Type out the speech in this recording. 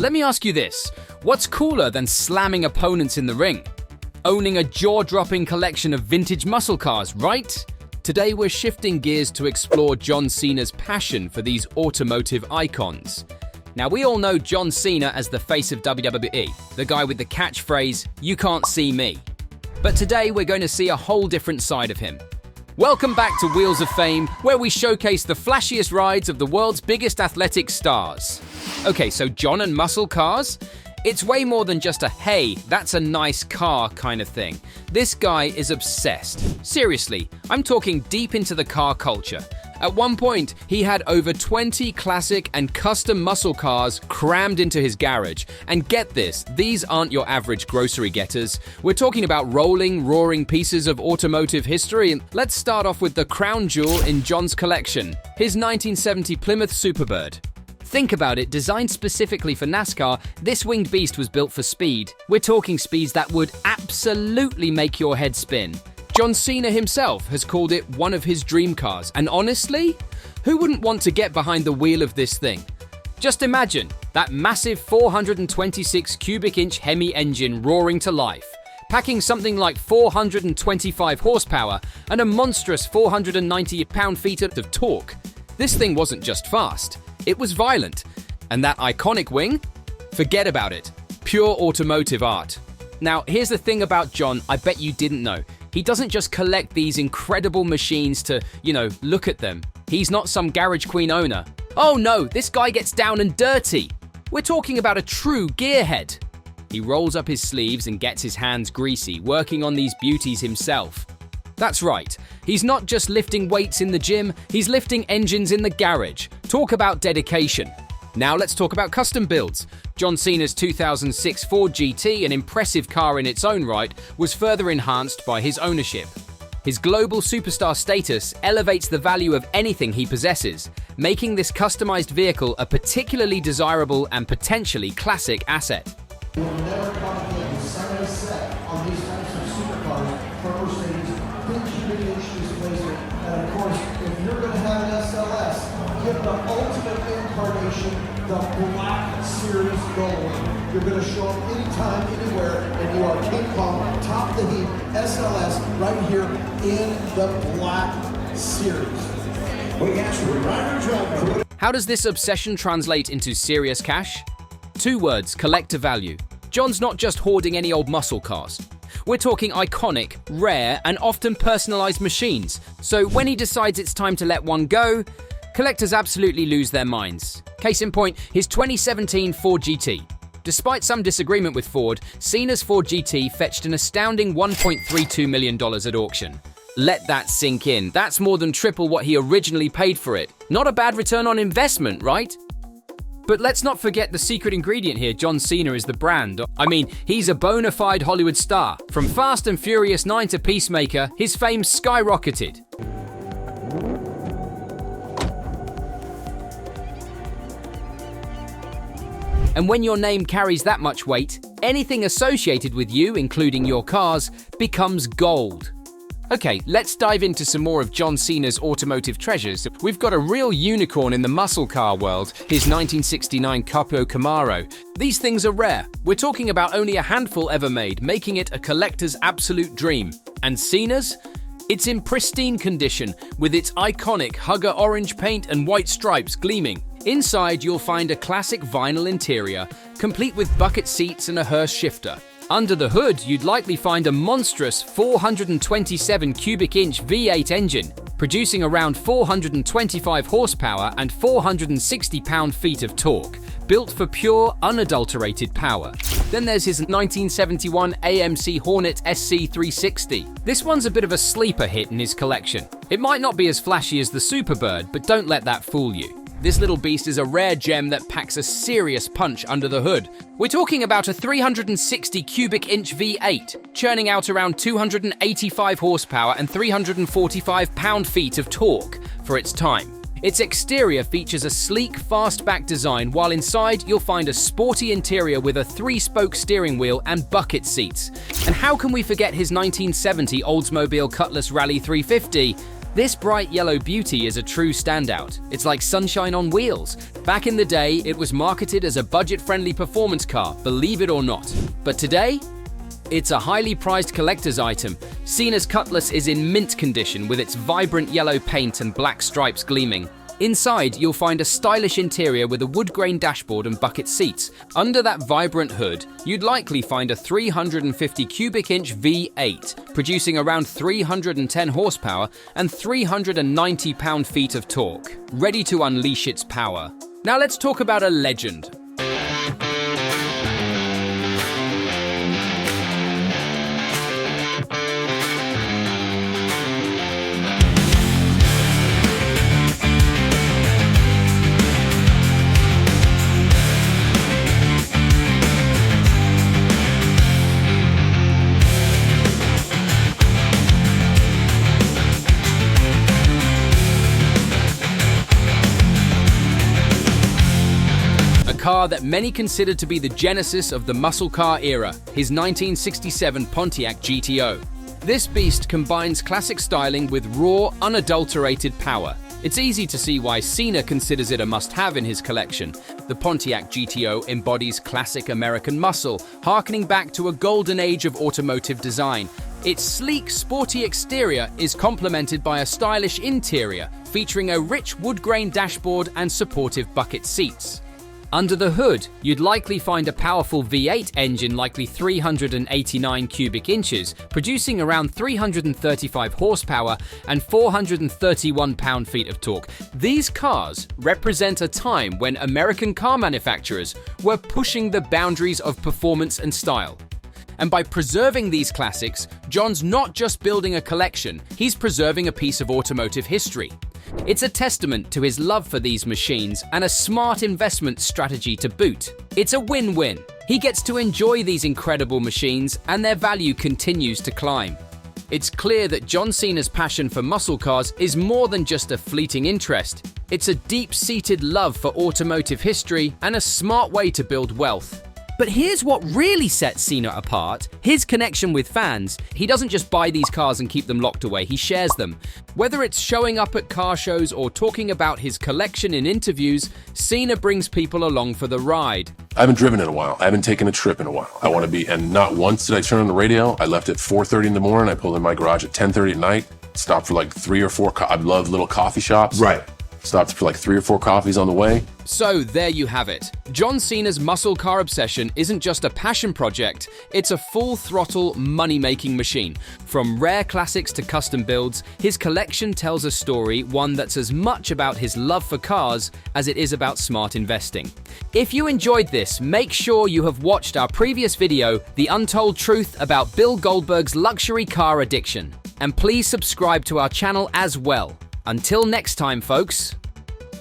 Let me ask you this, what's cooler than slamming opponents in the ring? Owning a jaw-dropping collection of vintage muscle cars, right? Today we're shifting gears to explore John Cena's passion for these automotive icons. Now we all know John Cena as the face of WWE, the guy with the catchphrase, "You can't see me." But today we're going to see a whole different side of him. Welcome back to Wheels of Fame, where we showcase the flashiest rides of the world's biggest athletic stars. Okay, so John and muscle cars? It's way more than just a "hey, that's a nice car" kind of thing. This guy is obsessed. Seriously, I'm talking deep into the car culture. At one point, he had over 20 classic and custom muscle cars crammed into his garage. And get this, these aren't your average grocery getters. We're talking about rolling, roaring pieces of automotive history. Let's start off with the crown jewel in John's collection, his 1970 Plymouth Superbird. Think about it, designed specifically for NASCAR, this winged beast was built for speed. We're talking speeds that would absolutely make your head spin. John Cena himself has called it one of his dream cars, and honestly, who wouldn't want to get behind the wheel of this thing? Just imagine that massive 426 cubic inch Hemi engine roaring to life, packing something like 425 horsepower and a monstrous 490 pound-feet of torque. This thing wasn't just fast, it was violent. And that iconic wing? Forget about it. Pure automotive art. Now, here's the thing about John I bet you didn't know. He doesn't just collect these incredible machines to, look at them. He's not some garage queen owner. Oh no, this guy gets down and dirty. We're talking about a true gearhead. He rolls up his sleeves and gets his hands greasy, working on these beauties himself. That's right, he's not just lifting weights in the gym, he's lifting engines in the garage. Talk about dedication. Now let's talk about custom builds. John Cena's 2006 Ford GT, an impressive car in its own right, was further enhanced by his ownership. His global superstar status elevates the value of anything he possesses, making this customized vehicle a particularly desirable and potentially classic asset. You will never come again with Sunday set on these types of supercars for Mercedes, big cubic inch displacement, and of course, if you're going to have an SLS, give the ultimate incarnation, the Black Series Gold. You're going to show up anytime, anywhere, and you are King Kong, top of the heap, SLS, right here in the Black Series. How does this obsession translate into serious cash? 2 words, collector value. John's not just hoarding any old muscle cars. We're talking iconic, rare, and often personalized machines. So when he decides it's time to let one go, collectors absolutely lose their minds. Case in point, his 2017 Ford GT. Despite some disagreement with Ford, Cena's Ford GT fetched an astounding $1.32 million at auction. Let that sink in. That's more than triple what he originally paid for it. Not a bad return on investment, right? But let's not forget the secret ingredient here. John Cena is the brand. I mean, he's a bona fide Hollywood star. From Fast and Furious 9 to Peacemaker, his fame skyrocketed. And when your name carries that much weight, anything associated with you, including your cars, becomes gold. Okay, let's dive into some more of John Cena's automotive treasures. We've got a real unicorn in the muscle car world, his 1969 COPO Camaro. These things are rare. We're talking about only a handful ever made, making it a collector's absolute dream. And Cena's? It's in pristine condition, with its iconic Hugger Orange paint and white stripes gleaming. Inside, you'll find a classic vinyl interior, complete with bucket seats and a hearse shifter. Under the hood, you'd likely find a monstrous 427 cubic inch V8 engine, producing around 425 horsepower and 460 pound-feet of torque, built for pure, unadulterated power. Then there's his 1971 AMC Hornet SC 360. This one's a bit of a sleeper hit in his collection. It might not be as flashy as the Superbird, but don't let that fool you. This little beast is a rare gem that packs a serious punch under the hood. We're talking about a 360 cubic inch V8, churning out around 285 horsepower and 345 pound-feet of torque for its time. Its exterior features a sleek, fastback design, while inside you'll find a sporty interior with a 3-spoke steering wheel and bucket seats. And how can we forget his 1970 Oldsmobile Cutlass Rallye 350? This bright yellow beauty is a true standout. It's like sunshine on wheels. Back in the day, it was marketed as a budget-friendly performance car, believe it or not. But today, it's a highly prized collector's item. Cena's Cutlass is in mint condition with its vibrant yellow paint and black stripes gleaming. Inside, you'll find a stylish interior with a wood grain dashboard and bucket seats. Under that vibrant hood, you'd likely find a 350 cubic inch V8, producing around 310 horsepower and 390 pound-feet of torque, ready to unleash its power. Now let's talk about a legend. Car that many consider to be the genesis of the muscle car era, his 1967 Pontiac GTO. This beast combines classic styling with raw, unadulterated power. It's easy to see why Cena considers it a must-have in his collection. The Pontiac GTO embodies classic American muscle, harkening back to a golden age of automotive design. Its sleek, sporty exterior is complemented by a stylish interior, featuring a rich wood grain dashboard and supportive bucket seats. Under the hood, you'd likely find a powerful V8 engine, likely 389 cubic inches, producing around 335 horsepower and 431 pound-feet of torque. These cars represent a time when American car manufacturers were pushing the boundaries of performance and style. And by preserving these classics, John's not just building a collection, he's preserving a piece of automotive history. It's a testament to his love for these machines and a smart investment strategy to boot. It's a win-win. He gets to enjoy these incredible machines and their value continues to climb. It's clear that John Cena's passion for muscle cars is more than just a fleeting interest. It's a deep-seated love for automotive history and a smart way to build wealth. But here's what really sets Cena apart, his connection with fans. He doesn't just buy these cars and keep them locked away, he shares them. Whether it's showing up at car shows or talking about his collection in interviews, Cena brings people along for the ride. I haven't driven in a while. I haven't taken a trip in a while. I want to be, and not once did I turn on the radio. I left at 4:30 in the morning. I pulled in my garage at 10:30 at night, stopped for like 3 or 4, I love little coffee shops. Right. Stopped for like 3 or 4 coffees on the way. So there you have it. John Cena's muscle car obsession isn't just a passion project, it's a full-throttle money-making machine. From rare classics to custom builds, his collection tells a story, one that's as much about his love for cars as it is about smart investing. If you enjoyed this, make sure you have watched our previous video, The Untold Truth About Bill Goldberg's Luxury Car Addiction. And please subscribe to our channel as well. Until next time, folks.